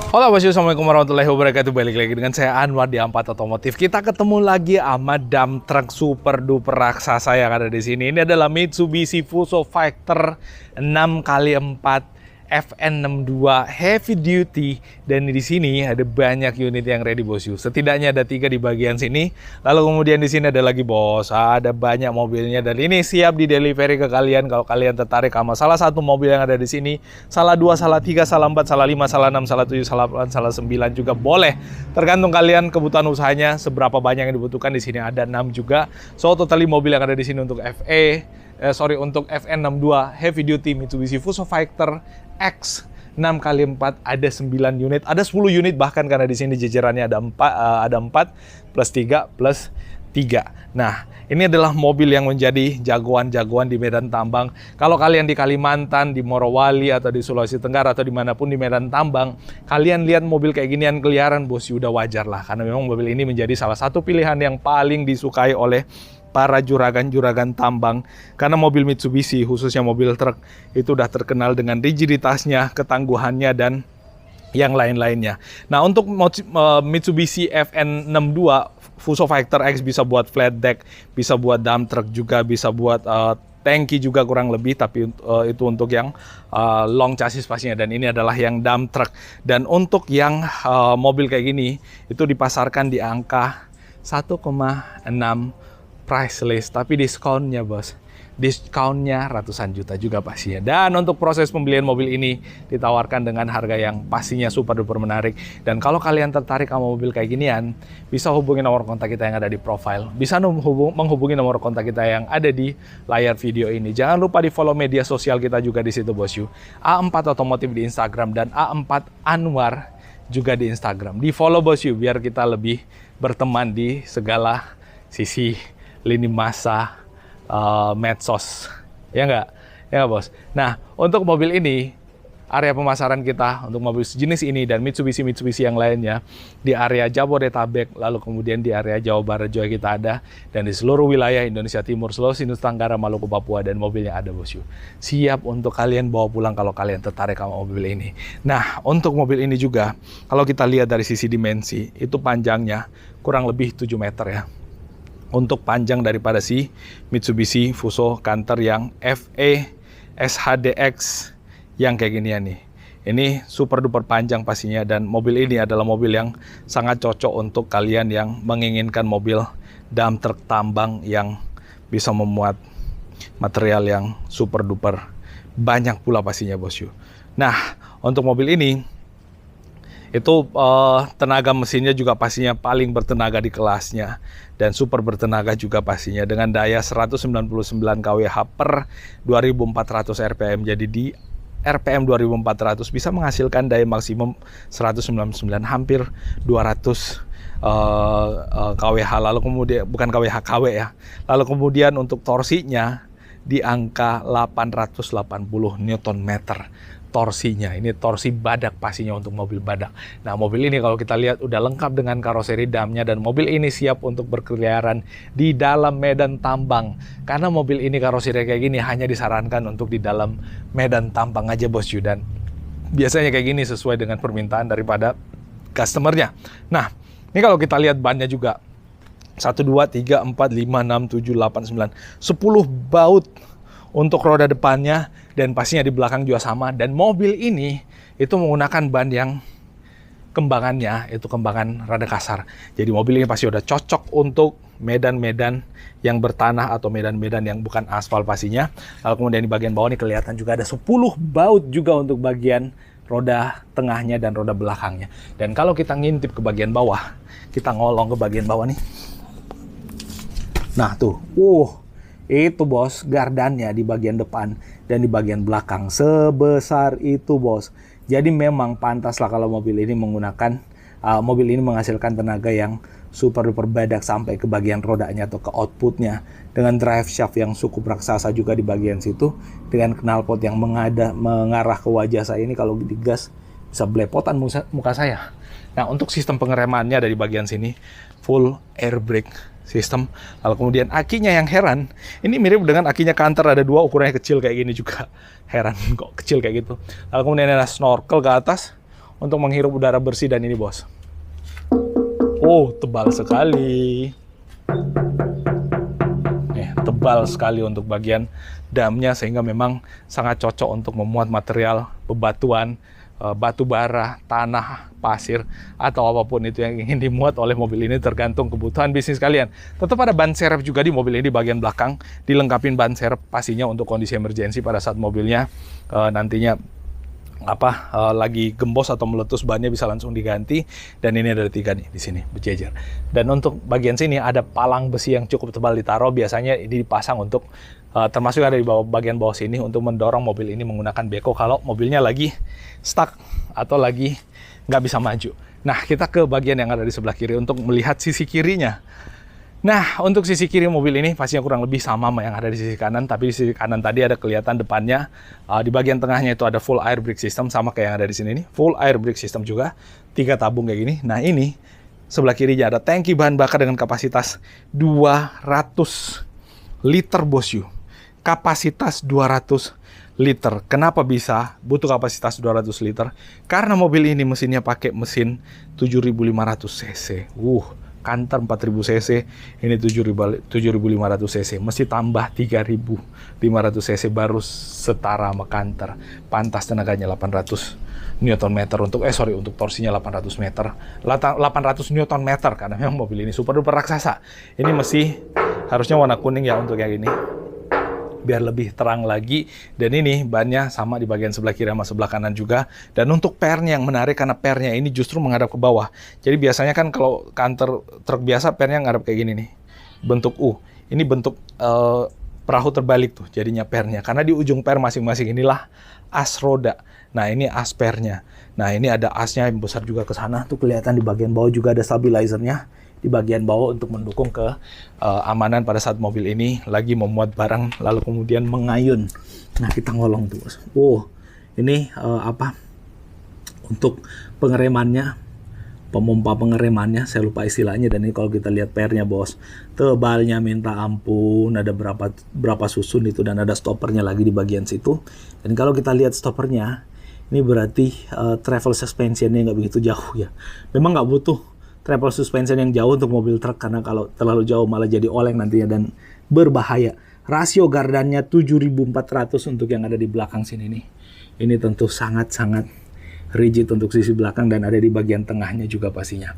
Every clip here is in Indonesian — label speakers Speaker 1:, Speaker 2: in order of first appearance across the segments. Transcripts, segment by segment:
Speaker 1: Halo bosku, assalamualaikum warahmatullahi wabarakatuh. Balik lagi dengan saya Anwar di A4 Otomotif. Kita ketemu lagi sama dump truck super duper raksasa yang ada di sini. Ini adalah Mitsubishi Fuso Factor 6x4 FN62 heavy duty, dan di sini ada banyak unit yang ready bosku. Setidaknya ada 3 di bagian sini. Lalu kemudian di sini ada lagi bos, ada banyak mobilnya dan ini siap di delivery ke kalian kalau kalian tertarik sama salah satu mobil yang ada di sini. Salah 2, salah 3, salah 4, salah 5, salah 6, salah 7, salah 8, salah 9 juga boleh. Tergantung kalian kebutuhan usahanya seberapa banyak yang dibutuhkan. Di sini ada 6 juga. So totally mobil yang ada di sini untuk untuk FN62 heavy duty Mitsubishi Fuso Factor X 6x4 ada 9 unit, ada 10 unit bahkan karena di sini jajarannya ada 4 plus 3 plus 3. Nah, ini adalah mobil yang menjadi jagoan-jagoan di Medan Tambang. Kalau kalian di Kalimantan, di Morowali, atau di Sulawesi Tenggara, atau dimanapun di Medan Tambang, kalian lihat mobil kayak ginian keliaran, bos, udah wajar lah. Karena memang mobil ini menjadi salah satu pilihan yang paling disukai oleh para juragan-juragan tambang. Karena mobil Mitsubishi, khususnya mobil truk, itu udah terkenal dengan rigiditasnya, ketangguhannya, dan yang lain-lainnya. Nah, untuk Mitsubishi FN62 Fuso Factor X bisa buat flat deck, bisa buat dump truck juga, bisa buat tangki juga kurang lebih, tapi itu untuk yang long chassis pastinya, dan ini adalah yang dump truck. Dan untuk yang mobil kayak gini, itu dipasarkan di angka 1,6 price list, tapi diskonnya bos, diskonnya ratusan juta juga pastinya. Dan untuk proses pembelian mobil ini ditawarkan dengan harga yang pastinya super duper menarik. Dan kalau kalian tertarik sama mobil kayak ginian, bisa hubungi nomor kontak kita yang ada di profile, bisa menghubungi nomor kontak kita yang ada di layar video ini. Jangan lupa di follow media sosial kita juga di situ bosku, A4 Otomotif di Instagram dan A4 Anwar juga di Instagram. Di follow bosku biar kita lebih berteman di segala sisi lini masa medsos, ya nggak bos. Nah, untuk mobil ini area pemasaran kita untuk mobil sejenis ini dan Mitsubishi yang lainnya di area Jabodetabek, lalu kemudian di area Jawa Barat juga kita ada, dan di seluruh wilayah Indonesia Timur, Sulawesi, Nusa Tenggara, Maluku, Papua, dan mobilnya ada bosku. Siap untuk kalian bawa pulang kalau kalian tertarik sama mobil ini. Nah, untuk mobil ini juga kalau kita lihat dari sisi dimensi, itu panjangnya kurang lebih 7 meter ya. Untuk panjang daripada si Mitsubishi Fuso Canter yang FE SHDX yang kayak ginian nih. Ini super duper panjang pastinya, dan mobil ini adalah mobil yang sangat cocok untuk kalian yang menginginkan mobil dump truck tambang yang bisa memuat material yang super duper banyak pula pastinya bosku. Nah, untuk mobil ini itu tenaga mesinnya juga pastinya paling bertenaga di kelasnya, dan super bertenaga juga pastinya dengan daya 199 kWh per 2400 rpm. Jadi di rpm 2400 bisa menghasilkan daya maksimum 199, hampir 200 kWh. Lalu kemudian bukan kWh, kW ya. Lalu kemudian untuk torsinya di angka 880 Nm torsinya. Ini torsi badak pastinya untuk mobil badak. Nah, mobil ini kalau kita lihat udah lengkap dengan karoseri damnya, dan mobil ini siap untuk berkeliaran di dalam Medan Tambang. Karena mobil ini karoseri kayak gini hanya disarankan untuk di dalam Medan Tambang aja bosku, dan biasanya kayak gini sesuai dengan permintaan daripada customernya. Nah, ini kalau kita lihat bannya juga 1, 2, 3, 4, 5, 6, 7, 8, 9, 10 baut untuk roda depannya, dan pastinya di belakang juga sama. Dan mobil ini itu menggunakan ban yang kembangannya itu kembangan rada kasar. Jadi mobil ini pasti udah cocok untuk medan-medan yang bertanah atau medan-medan yang bukan aspal pastinya. Lalu kemudian di bagian bawah ini kelihatan juga ada 10 baut juga untuk bagian roda tengahnya dan roda belakangnya. Dan kalau kita ngintip ke bagian bawah, kita ngolong ke bagian bawah nih. Nah tuh, itu bos, gardannya di bagian depan dan di bagian belakang sebesar itu bos. Jadi memang pantas lah kalau mobil ini menghasilkan tenaga yang super duper badak sampai ke bagian rodanya atau ke outputnya, dengan drive shaft yang cukup raksasa juga di bagian situ, dengan knalpot yang mengarah ke wajah saya ini. Kalau digas bisa belepotan muka saya. Nah, untuk sistem pengeremannya dari bagian sini full air brake sistem. Lalu kemudian akinya yang heran, ini mirip dengan akinya Canter, ada 2 ukurannya kecil kayak gini juga. Heran kok kecil kayak gitu. Lalu kemudian ada snorkel ke atas untuk menghirup udara bersih. Dan ini bos, oh tebal sekali. Tebal sekali untuk bagian damnya, sehingga memang sangat cocok untuk memuat material bebatuan, batu bara, tanah, pasir, atau apapun itu yang ingin dimuat oleh mobil ini, tergantung kebutuhan bisnis kalian. Tetap ada ban serep juga di mobil ini di bagian belakang, dilengkapin ban serep pastinya untuk kondisi emergensi pada saat mobilnya nantinya lagi gembos atau meletus, bannya bisa langsung diganti. Dan ini ada 3 nih di sini berjejer. Dan untuk bagian sini ada palang besi yang cukup tebal ditaruh. Biasanya ini dipasang untuk termasuk ada di bagian bawah sini untuk mendorong mobil ini menggunakan beko kalau mobilnya lagi stuck atau lagi nggak bisa maju. Nah, kita ke bagian yang ada di sebelah kiri untuk melihat sisi kirinya. Nah, untuk sisi kiri mobil ini pastinya kurang lebih sama sama yang ada di sisi kanan, tapi di sisi kanan tadi ada kelihatan depannya. Di bagian tengahnya itu ada full air brake system, sama kayak yang ada di sini nih. Full air brake system juga, 3 tabung kayak gini. Nah, ini sebelah kirinya ada tangki bahan bakar dengan kapasitas 200 liter bosku. Kapasitas 200 liter. Kenapa bisa butuh kapasitas 200 liter? Karena mobil ini mesinnya pakai mesin 7500 cc. Canter 4000 cc, ini 7500 cc, mesti tambah 3500 cc baru setara sama Canter. Pantas tenaganya 800 Nm untuk untuk torsinya 800 Nm karena memang mobil ini super duper raksasa. Ini mesti harusnya warna kuning ya untuk yang ini, biar lebih terang lagi. Dan ini bannya sama di bagian sebelah kiri sama sebelah kanan juga. Dan untuk pernya yang menarik, karena pernya ini justru menghadap ke bawah. Jadi biasanya kan kalau Canter truk biasa pernya ngadap kayak gini nih, bentuk U. Ini bentuk perahu terbalik tuh jadinya pernya, karena di ujung per masing-masing inilah as roda. Nah, ini as pernya. Nah, ini ada asnya yang besar juga ke sana tuh, kelihatan di bagian bawah juga ada stabilizernya di bagian bawah untuk mendukung keamanan pada saat mobil ini lagi memuat barang lalu kemudian mengayun. Nah, kita ngolong tuh bos. Ini untuk pengeremannya, pemompa pengeremannya, saya lupa istilahnya. Dan ini kalau kita lihat pernya bos, tebalnya minta ampun, ada berapa susun itu, dan ada stoppernya lagi di bagian situ. Dan kalau kita lihat stoppernya, ini berarti travel suspensionnya nggak begitu jauh ya. Memang nggak butuh travel suspension yang jauh untuk mobil truk, karena kalau terlalu jauh malah jadi oleng nantinya dan berbahaya. Rasio gardannya 7400 untuk yang ada di belakang sini nih. Ini tentu sangat-sangat rigid untuk sisi belakang, dan ada di bagian tengahnya juga pastinya.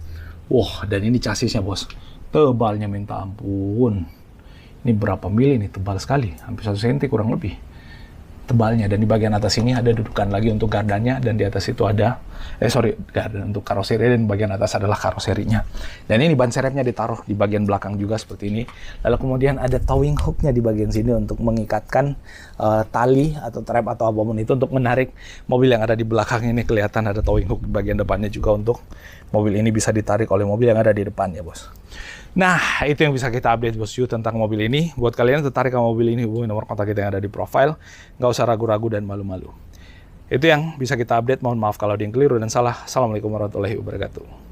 Speaker 1: Dan ini chassisnya bos, tebalnya minta ampun. Ini berapa mili nih, tebal sekali, hampir 1 cm kurang lebih tebalnya. Dan di bagian atas ini ada dudukan lagi untuk gardannya, dan di atas itu ada gardan untuk karoseri, dan bagian atas adalah karoserinya. Dan ini ban serepnya ditaruh di bagian belakang juga seperti ini. Lalu kemudian ada towing hooknya di bagian sini untuk mengikatkan tali atau trap atau apapun itu untuk menarik mobil yang ada di belakang ini. Kelihatan ada towing hook di bagian depannya juga untuk mobil ini bisa ditarik oleh mobil yang ada di depannya bos. Nah, itu yang bisa kita update bosku tentang mobil ini. Buat kalian yang tertarik sama mobil ini, hubungi nomor kontak kita yang ada di profile. Nggak usah ragu-ragu dan malu-malu. Itu yang bisa kita update. Mohon maaf kalau ada yang keliru dan salah. Assalamualaikum warahmatullahi wabarakatuh.